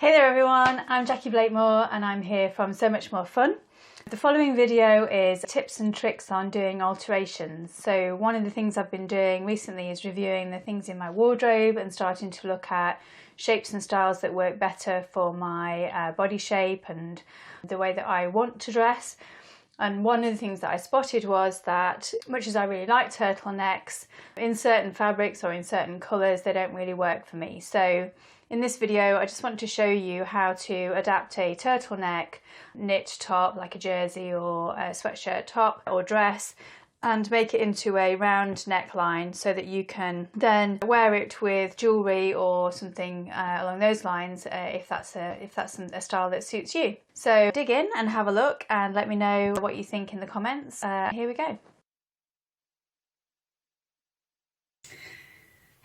Hey there everyone, I'm Jackie Blakemore and I'm here from So Much More Fun. The following video is tips and tricks on doing alterations. So one of the things I've been doing recently is reviewing the things in my wardrobe and starting to look at shapes and styles that work better for my body shape and the way that I want to dress. And one of the things that I spotted was that much as I really like turtlenecks, in certain fabrics or in certain colours they don't really work for me. So in this video I just want to show you how to adapt a turtleneck knit top like a jersey or a sweatshirt top or dress and make it into a round neckline so that you can then wear it with jewellery or something along those lines if that's a style that suits you. So dig in and have a look and let me know what you think in the comments. Here we go.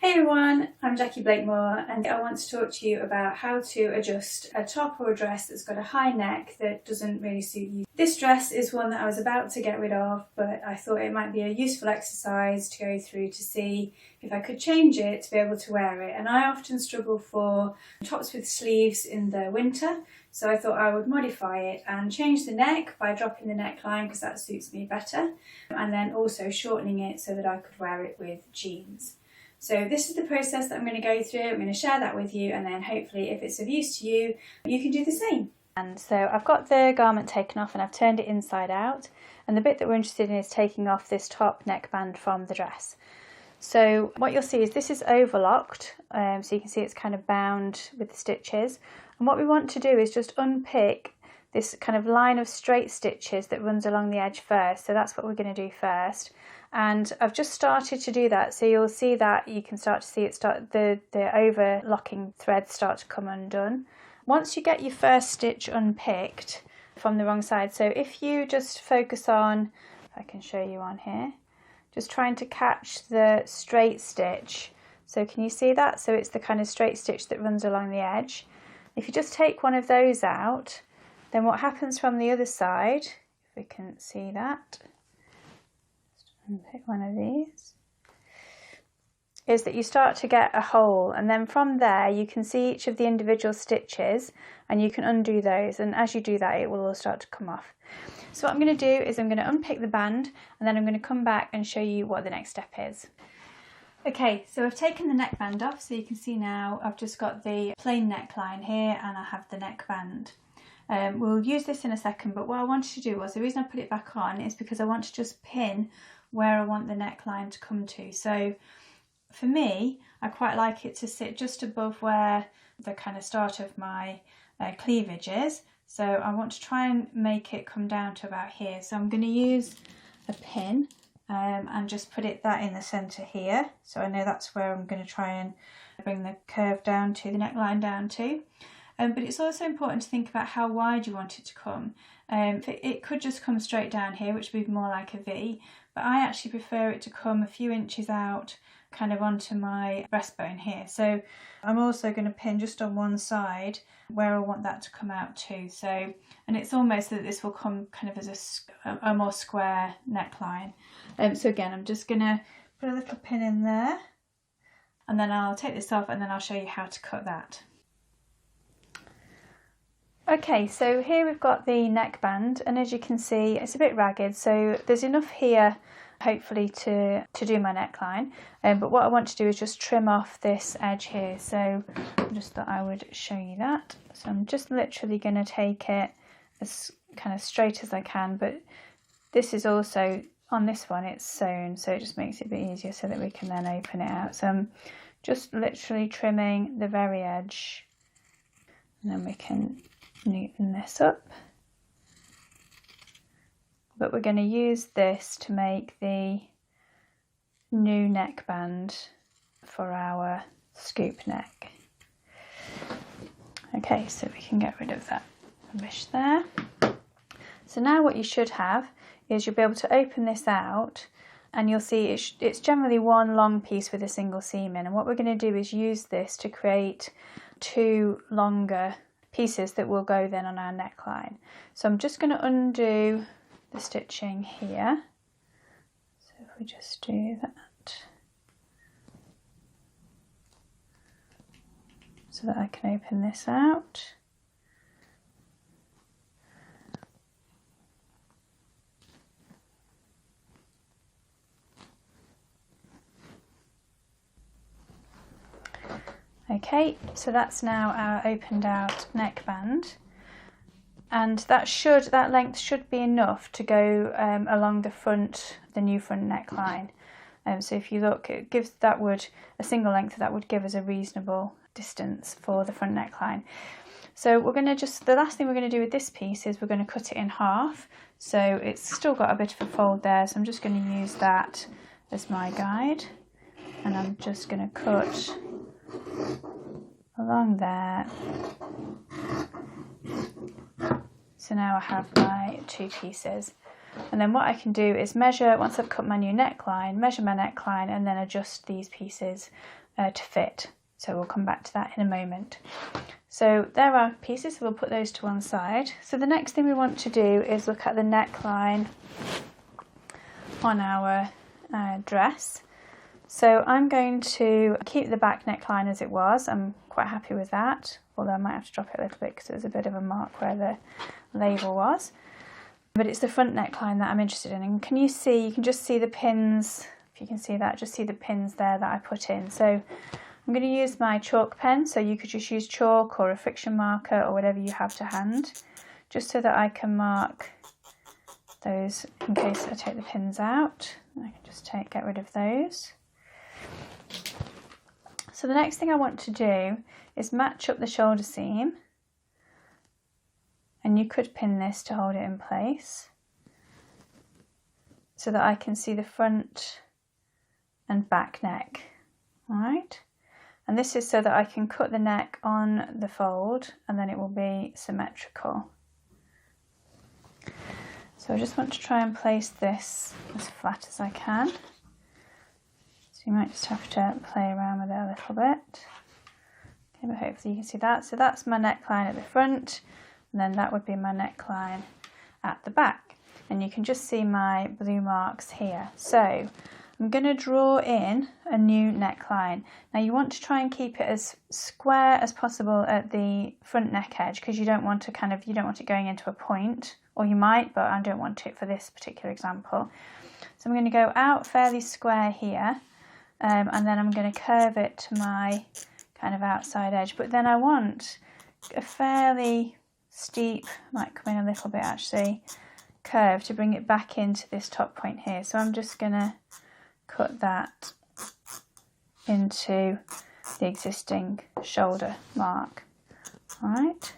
Hey everyone, I'm Jackie Blakemore and I want to talk to you about how to adjust a top or a dress that's got a high neck that doesn't really suit you. This dress is one that I was about to get rid of, but I thought it might be a useful exercise to go through to see if I could change it to be able to wear it. And I often struggle for tops with sleeves in the winter, so I thought I would modify it and change the neck by dropping the neckline because that suits me better, and then also shortening it so that I could wear it with jeans. So this is the process that I'm going to go through. I'm going to share that with you and then hopefully if it's of use to you, you can do the same. And so I've got the garment taken off and I've turned it inside out, and the bit that we're interested in is taking off this top neckband from the dress. So what you'll see is this is overlocked, so you can see it's kind of bound with the stitches, and what we want to do is just unpick this kind of line of straight stitches that runs along the edge first. So that's what we're going to do first. And I've just started to do that, so you'll see that you can start to see it the overlocking threads start to come undone. Once you get your first stitch unpicked from the wrong side, so if you just focus on, if I can show you on here, just trying to catch the straight stitch. So can you see that? So it's the kind of straight stitch that runs along the edge. If you just take one of those out, then what happens from the other side, if we can see that, pick one of these, is that you start to get a hole, and then from there you can see each of the individual stitches and you can undo those, and as you do that it will all start to come off. So what I'm going to do is I'm going to unpick the band and then I'm going to come back and show you what the next step is. Okay, so I've taken the neckband off, so you can see now I've just got the plain neckline here and I have the neckband. We'll use this in a second, but what I wanted to do was, the reason I put it back on is because I want to just pin where I want the neckline to come to. So for me, I quite like it to sit just above where the kind of start of my cleavage is. So I want to try and make it come down to about here. So I'm going to use a pin and just put that in the centre here. So I know that's where I'm going to try and bring the curve down to, the neckline down to. But it's also important to think about how wide you want it to come. It could just come straight down here, which would be more like a V, but I actually prefer it to come a few inches out, kind of onto my breastbone here. So I'm also going to pin just on one side where I want that to come out to. So, and it's almost that this will come kind of as a more square neckline. So again, I'm just going to put a little pin in there, and then I'll take this off and then I'll show you how to cut that. Okay, so here we've got the neckband, and as you can see it's a bit ragged, so there's enough here hopefully to do my neckline, but what I want to do is just trim off this edge here, so I just thought I would show you that. So I'm just literally going to take it as kind of straight as I can, but this is also, on this one it's sewn, so it just makes it a bit easier so that we can then open it out. So I'm just literally trimming the very edge, and then we can neaten this up. But we're going to use this to make the new neckband for our scoop neck. Okay, so we can get rid of that rubbish there. So now what you should have is you'll be able to open this out, and you'll see it's generally one long piece with a single seam in, and what we're going to do is use this to create two longer pieces that will go then on our neckline. So I'm just going to undo the stitching here. So if we just do that. so that I can open this out. Okay, so that's now our opened out neckband, and that length should be enough to go along the new front neckline. So if you look, it gives a single length that would give us a reasonable distance for the front neckline. So we're going to the last thing we're going to do with this piece is we're going to cut it in half. So it's still got a bit of a fold there, so I'm just going to use that as my guide, and I'm just going to cut along there. So now I have my two pieces, and then what I can do is measure, once I've cut my new neckline, measure my neckline and then adjust these pieces to fit. So we'll come back to that in a moment. So there are pieces, so we'll put those to one side. So the next thing we want to do is look at the neckline on our dress. So I'm going to keep the back neckline as it was. I'm quite happy with that, although I might have to drop it a little bit because there's a bit of a mark where the label was. But it's the front neckline that I'm interested in. And you can just see the pins, if you can see that, just see the pins there that I put in. So I'm going to use my chalk pen, so you could just use chalk or a friction marker or whatever you have to hand, just so that I can mark those in case I take the pins out. I can just get rid of those. So the next thing I want to do is match up the shoulder seam, and you could pin this to hold it in place so that I can see the front and back neck. All right, and this is so that I can cut the neck on the fold and then it will be symmetrical. So I just want to try and place this as flat as I can. So you might just have to play around with it a little bit. Okay, but hopefully you can see that. So that's my neckline at the front, and then that would be my neckline at the back. And you can just see my blue marks here. So I'm going to draw in a new neckline. Now you want to try and keep it as square as possible at the front neck edge, because you don't want it going into a point, or you might, but I don't want it for this particular example. So I'm going to go out fairly square here. And then I'm going to curve it to my kind of outside edge, but then I want a fairly steep, might come in a little bit actually, curve to bring it back into this top point here. So I'm just going to cut that into the existing shoulder mark. All right.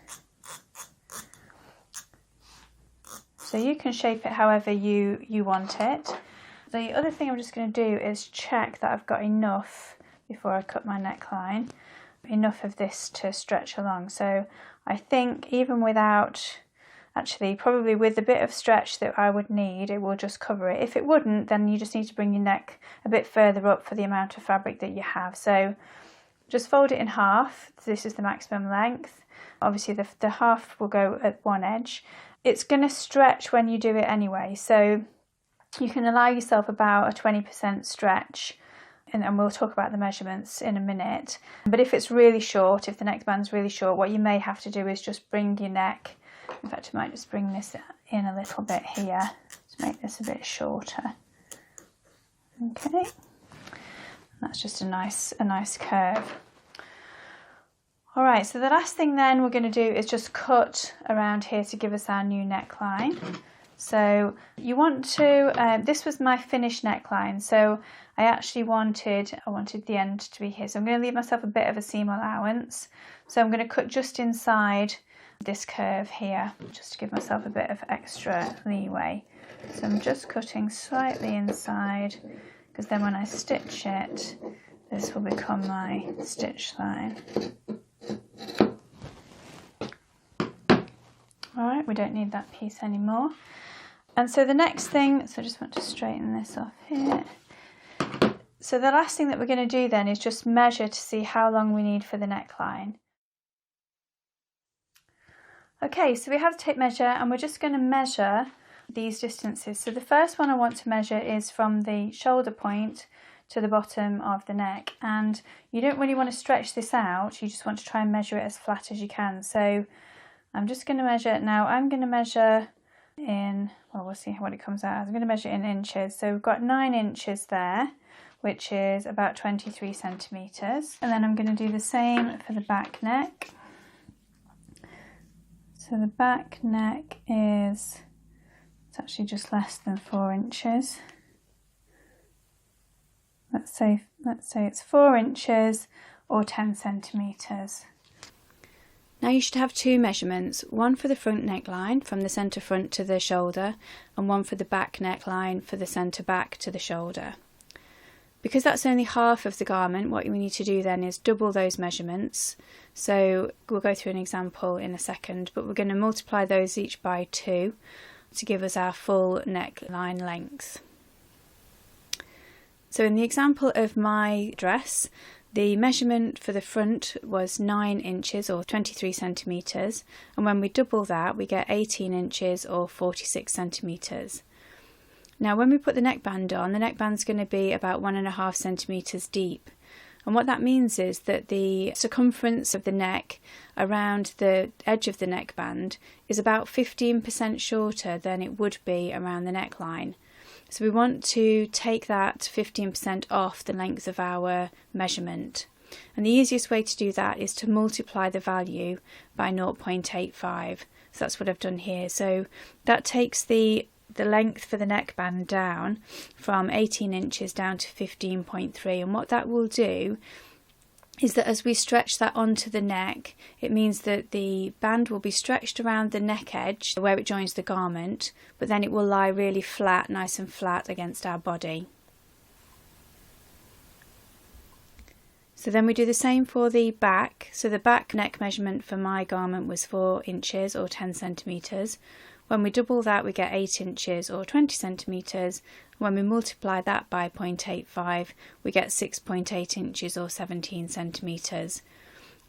So you can shape it however you want it. The other thing I'm just going to do is check that I've got enough, before I cut my neckline, enough of this to stretch along. So I think even without, actually probably with the bit of stretch that I would need, it will just cover it. If it wouldn't, then you just need to bring your neck a bit further up for the amount of fabric that you have. So just fold it in half. This is the maximum length. Obviously the half will go at one edge. It's going to stretch when you do it anyway, so you can allow yourself about a 20% stretch, and we'll talk about the measurements in a minute. But if it's really short, if the neckband's really short, what you may have to do is just bring your neck, in fact I might just bring this in a little bit here to make this a bit shorter. Okay, that's just a nice curve. All right, so the last thing then we're going to do is just cut around here to give us our new neckline. So you want to, this was my finished neckline, so I actually wanted the end to be here. So I'm going to leave myself a bit of a seam allowance. So I'm going to cut just inside this curve here, just to give myself a bit of extra leeway. So I'm just cutting slightly inside, because then when I stitch it, this will become my stitch line. All right, we don't need that piece anymore. And so the next thing, so I just want to straighten this off here. So the last thing that we're going to do then is just measure to see how long we need for the neckline. Okay, so we have the tape measure, and we're just going to measure these distances. So the first one I want to measure is from the shoulder point to the bottom of the neck, and you don't really want to stretch this out, you just want to try and measure it as flat as you can. So I'm just going to measure now. I'm going to measure in, well, we'll see what it comes out as. I'm going to measure in inches. So we've got 9 inches there, which is about 23 centimetres. And then I'm going to do the same for the back neck. So the back neck is, it's actually just less than 4 inches. Let's say it's 4 inches or 10 centimetres. Now you should have 2 measurements, one for the front neckline from the centre front to the shoulder, and one for the back neckline for the centre back to the shoulder. Because that's only half of the garment, what we need to do then is double those measurements. So we'll go through an example in a second, but we're going to multiply those each by 2 to give us our full neckline length. So in the example of my dress, the measurement for the front was 9 inches or 23 centimetres, and when we double that we get 18 inches or 46 centimetres. Now when we put the neckband on, the neckband's going to be about 1.5 centimetres deep, and what that means is that the circumference of the neck around the edge of the neckband is about 15% shorter than it would be around the neckline. So we want to take that 15% off the length of our measurement. And the easiest way to do that is to multiply the value by 0.85. So that's what I've done here. So that takes the length for the neckband down from 18 inches down to 15.3. And what that will do is that as we stretch that onto the neck, it means that the band will be stretched around the neck edge where it joins the garment, but then it will lie really flat, nice and flat against our body. So then we do the same for the back. So the back neck measurement for my garment was 4 inches or 10 centimetres. When we double that we get 8 inches or 20 centimetres. When we multiply that by 0.85 we get 6.8 inches or 17 centimetres.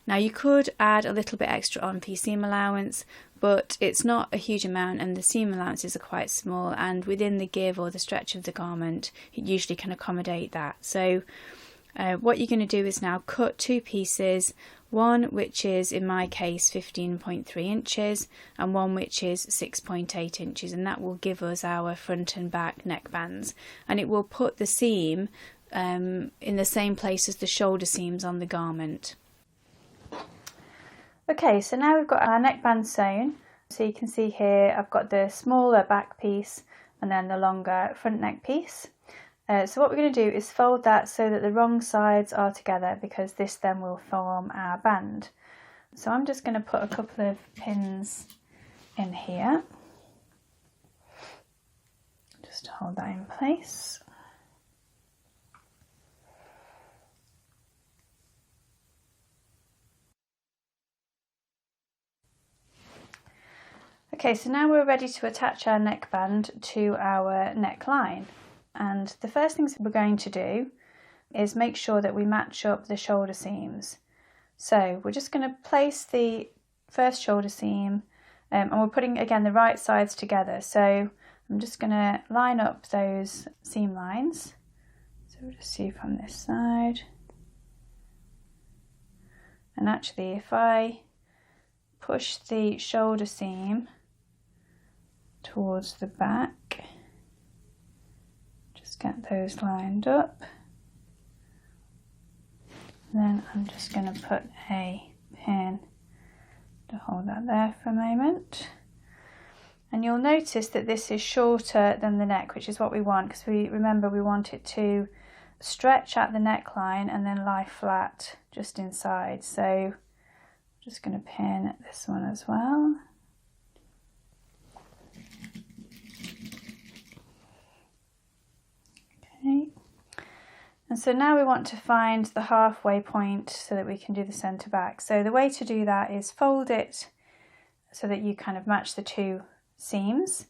Now you could add a little bit extra on for your seam allowance, but it's not a huge amount and the seam allowances are quite small, and within the give or the stretch of the garment it usually can accommodate that. So what you're going to do is now cut 2 pieces, one which is in my case 15.3 inches and one which is 6.8 inches, and that will give us our front and back neckbands, and it will put the seam in the same place as the shoulder seams on the garment. Okay, so now we've got our neckband sewn. So you can see here I've got the smaller back piece and then the longer front neck piece. So what we're going to do is fold that so that the wrong sides are together, because this then will form our band. So I'm just going to put a couple of pins in here, just to hold that in place. Okay, so now we're ready to attach our neckband to our neckline. And the first things we're going to do is make sure that we match up the shoulder seams. So we're just going to place the first shoulder seam and we're putting again the right sides together. So I'm just going to line up those seam lines. So we'll just see from this side. And actually if I push the shoulder seam towards the back, get those lined up, then I'm just going to put a pin to hold that there for a moment, and you'll notice that this is shorter than the neck, which is what we want, because remember we want it to stretch at the neckline and then lie flat just inside. So I'm just going to pin this one as well. Okay. And so now we want to find the halfway point so that we can do the centre back. So the way to do that is fold it so that you kind of match the 2 seams,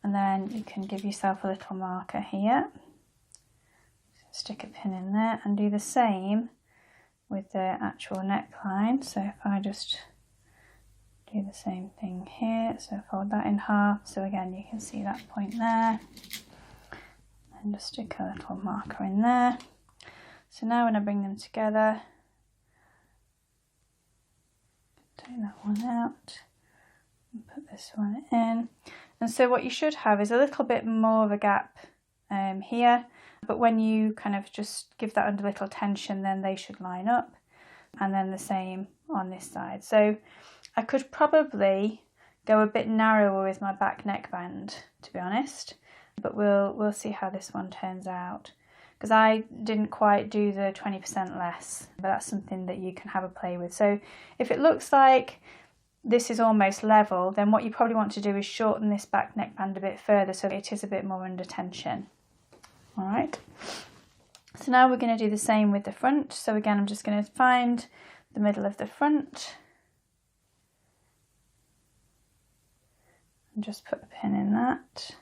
and then you can give yourself a little marker here. Stick a pin in there and do the same with the actual neckline. So if I just do the same thing here, so fold that in half, so again you can see that point there, and just stick a little marker in there. So now when I bring them together, take that one out and put this one in. And so what you should have is a little bit more of a gap here, but when you kind of just give that under little tension, then they should line up, and then the same on this side. So I could probably go a bit narrower with my back neckband, to be honest, but we'll see how this one turns out, because I didn't quite do the 20% less, but that's something that you can have a play with. So if it looks like this is almost level, then what you probably want to do is shorten this back neckband a bit further so it is a bit more under tension. All right, so now we're going to do the same with the front. So again, I'm just going to find the middle of the front and just put a pin in that.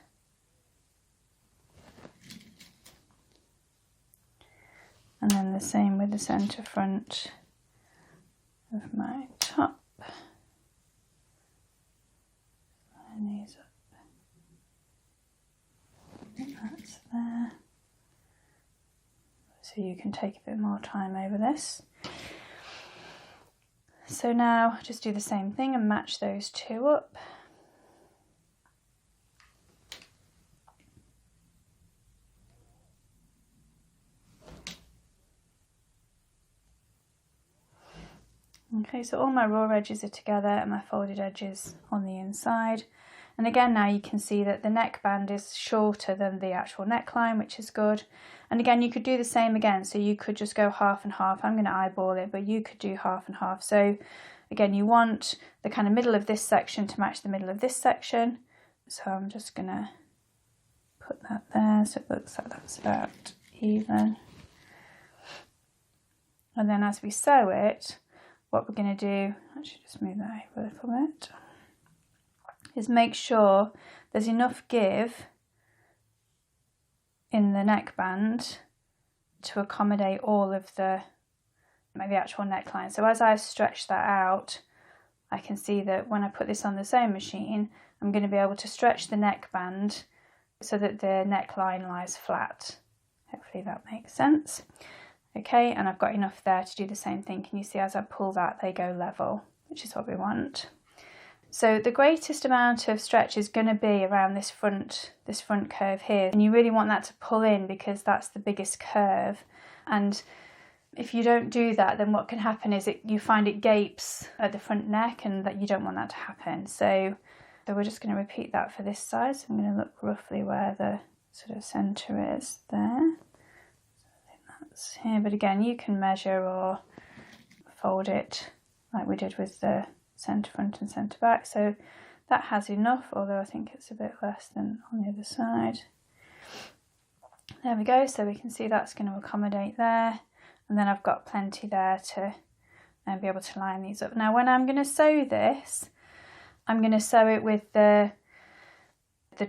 And then the same with the centre front of my top. Line these up. That's there. So you can take a bit more time over this. So now just do the same thing and match those two up. Okay, so all my raw edges are together and my folded edges on the inside. And again, now you can see that the neckband is shorter than the actual neckline, which is good. And again, you could do the same again. So you could just go half and half. I'm going to eyeball it, but you could do half and half. So again, you want the kind of middle of this section to match the middle of this section. So I'm just going to put that there so it looks like that's about even. And then as we sew it, what we're going to do, actually just move that over a little bit, is make sure there's enough give in the neckband to accommodate all of the actual neckline. So as I stretch that out, I can see that when I put this on the sewing machine, I'm going to be able to stretch the neckband so that the neckline lies flat. Hopefully that makes sense. Okay, and I've got enough there to do the same thing. Can you see as I pull that, they go level, which is what we want. So the greatest amount of stretch is going to be around this front curve here, and you really want that to pull in because that's the biggest curve. And if you don't do that, then what can happen is you find it gapes at the front neck, and that you don't want that to happen. So we're just going to repeat that for this side. So I'm going to look roughly where the sort of centre is there. Here, but again, you can measure or fold it like we did with the centre front and centre back. So that has enough, although I think it's a bit less than on the other side. There we go, so we can see that's going to accommodate there, and then I've got plenty there to be able to line these up. Now when I'm going to sew this, I'm going to sew it with the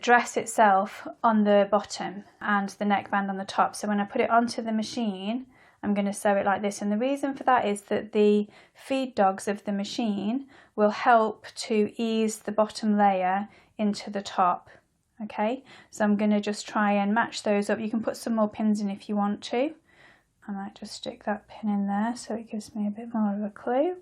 dress itself on the bottom and the neckband on the top. So when I put it onto the machine, I'm going to sew it like this. And the reason for that is that the feed dogs of the machine will help to ease the bottom layer into the top. Okay, so I'm going to just try and match those up. You can put some more pins in if you want to. I might just stick that pin in there so it gives me a bit more of a clue.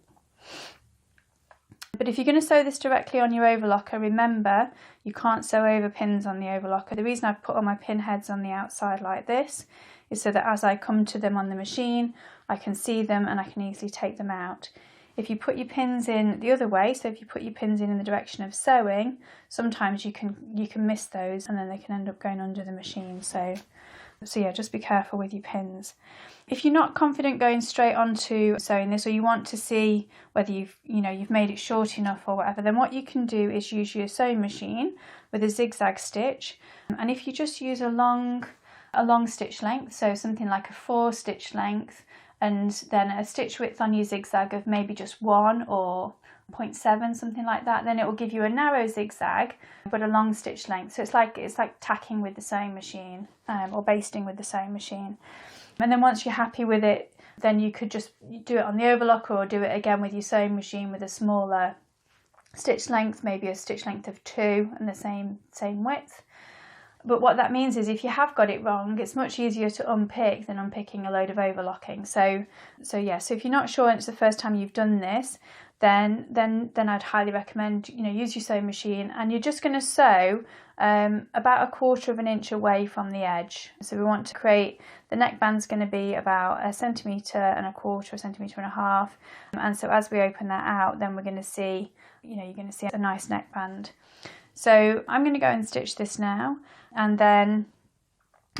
But if you're going to sew this directly on your overlocker, remember you can't sew over pins on the overlocker. The reason I've put all my pin heads on the outside like this is so that as I come to them on the machine, I can see them and I can easily take them out. If you put your pins in the other way, so if you put your pins in the direction of sewing, sometimes you can miss those and then they can end up going under the machine. So yeah, just be careful with your pins. If you're not confident going straight onto sewing this, or you want to see whether you've made it short enough or whatever, then what you can do is use your sewing machine with a zigzag stitch. And if you just use a long stitch length, so something like a 4 stitch length, and then a stitch width on your zigzag of maybe just 1 or 0.7, something like that, then it will give you a narrow zigzag but a long stitch length. So it's like tacking with the sewing machine, or basting with the sewing machine. And then once you're happy with it, then you could just do it on the overlocker or do it again with your sewing machine with a smaller stitch length, maybe a stitch length of 2 and the same width. But what that means is if you have got it wrong, it's much easier to unpick than unpicking a load of overlocking. So if you're not sure and it's the first time you've done this, then I'd highly recommend, use your sewing machine, and you're just going to sew about 1/4 inch away from the edge. So we want to create, the neckband's going to be about 1.25 centimetres, 1.5 centimetres. And so as we open that out, then we're going to see, you're going to see a nice neckband. So I'm going to go and stitch this now, and then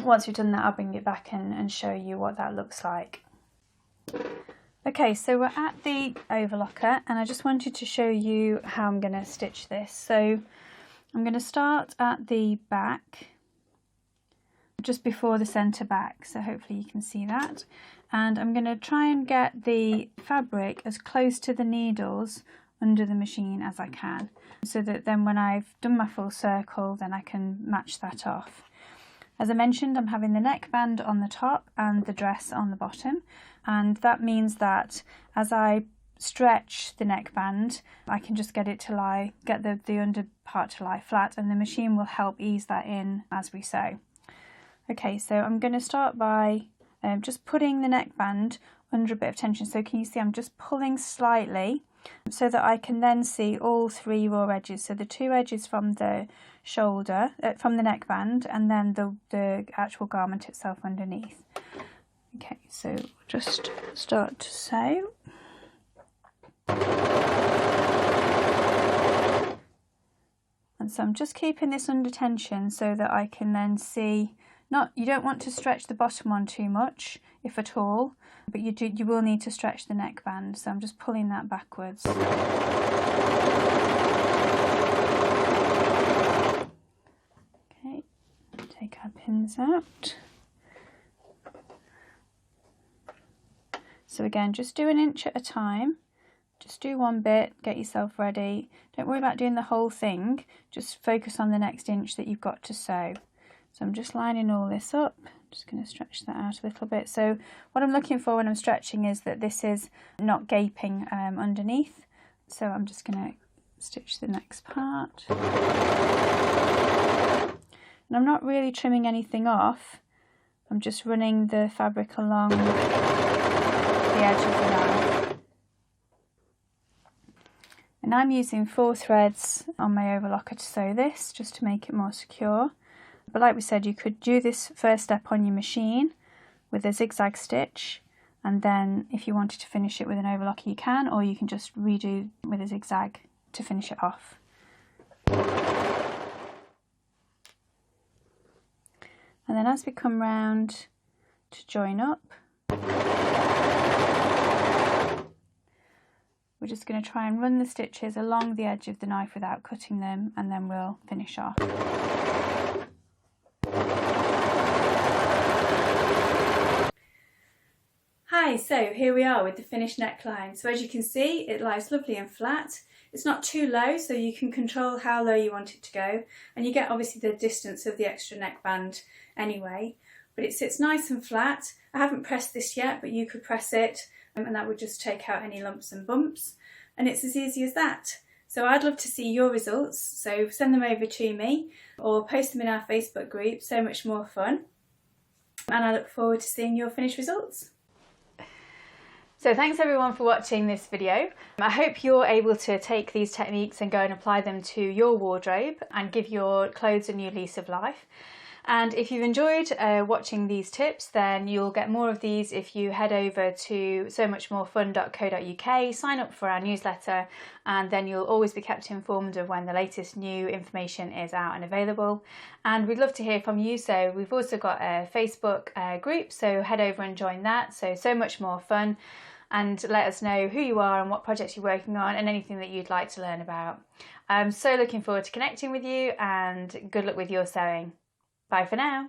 once we've done that, I'll bring it back and show you what that looks like. Okay, so we're at the overlocker, and I just wanted to show you how I'm going to stitch this. So I'm going to start at the back, just before the centre back, so hopefully you can see that. And I'm going to try and get the fabric as close to the needles under the machine as I can, so that then when I've done my full circle, then I can match that off. As I mentioned, I'm having the neckband on the top and the dress on the bottom, and that means that as I stretch the neckband, I can just get it to lie, get the under part to lie flat, and the machine will help ease that in as we sew. Okay, so I'm going to start by just putting the neckband under a bit of tension. So can you see I'm just pulling slightly so that I can then see all 3 raw edges. So the 2 edges from the shoulder, from the neckband, and then the actual garment itself underneath. Okay, so just start to sew. And so I'm just keeping this under tension so that I can then see, you don't want to stretch the bottom one too much, if at all, but you will need to stretch the neckband. So I'm just pulling that backwards. Okay, take our pins out. So again, just do 1 inch at a time. Just do 1 bit, get yourself ready. Don't worry about doing the whole thing, just focus on the next inch that you've got to sew. So I'm just lining all this up, just going to stretch that out a little bit. So what I'm looking for when I'm stretching is that this is not gaping underneath. So I'm just going to stitch the next part. And I'm not really trimming anything off, I'm just running the fabric along the edge of the knife. And I'm using 4 threads on my overlocker to sew this, just to make it more secure. But like we said, you could do this first step on your machine with a zigzag stitch, and then if you wanted to finish it with an overlocker you can, or you can just redo with a zigzag to finish it off. And then as we come round to join up, we're just going to try and run the stitches along the edge of the knife without cutting them, and then we'll finish off. Hi, so here we are with the finished neckline. So as you can see, it lies lovely and flat. It's not too low, so you can control how low you want it to go, and you get obviously the distance of the extra neckband anyway, but it sits nice and flat. I haven't pressed this yet, but you could press it, and that would just take out any lumps and bumps, and it's as easy as that. So I'd love to see your results, so send them over to me or post them in our Facebook group, So Much More Fun, and I look forward to seeing your finished results. So thanks everyone for watching this video. I hope you're able to take these techniques and go and apply them to your wardrobe and give your clothes a new lease of life. And if you've enjoyed watching these tips, then you'll get more of these if you head over to somuchmorefun.co.uk, sign up for our newsletter, and then you'll always be kept informed of when the latest new information is out and available. And we'd love to hear from you, so we've also got a Facebook group, so head over and join that, so Much More Fun, and let us know who you are and what projects you're working on and anything that you'd like to learn about. I'm so looking forward to connecting with you, and good luck with your sewing. Bye for now.